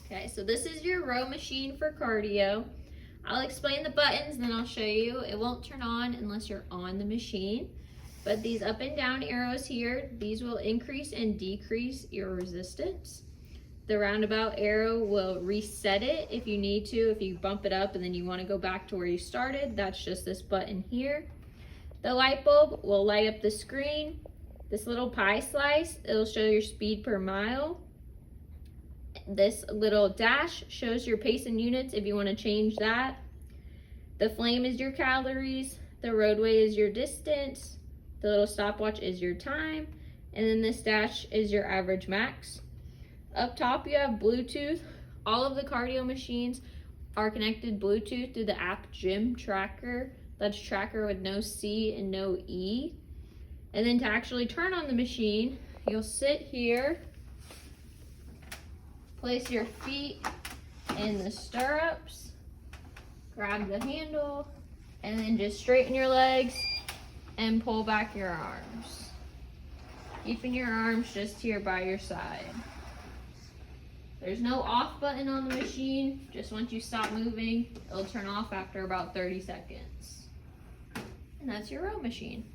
Okay, so this is your row machine for cardio. I'll explain the buttons, then I'll show you. It won't turn on unless you're on the machine. But these up and down arrows here, these will increase and decrease your resistance. The roundabout arrow will reset it if you need to. If you bump it up and then you want to go back to where you started, that's just this button here. The light bulb will light up the screen. This little pie slice, it'll show your speed per mile. This little dash shows your pace in units if you want to change that. The flame is your calories. The roadway is your distance. The little stopwatch is your time. And then this dash is your average max. Up top you have Bluetooth. All of the cardio machines are connected Bluetooth through the app Gym Tracker. That's tracker with no C and no E. And then to actually turn on the machine, you'll sit here, place your feet in the stirrups, grab the handle, and then just straighten your legs and pull back your arms. Keeping your arms just here by your side. There's no off button on the machine. Just once you stop moving, it'll turn off after about 30 seconds. And that's your row machine.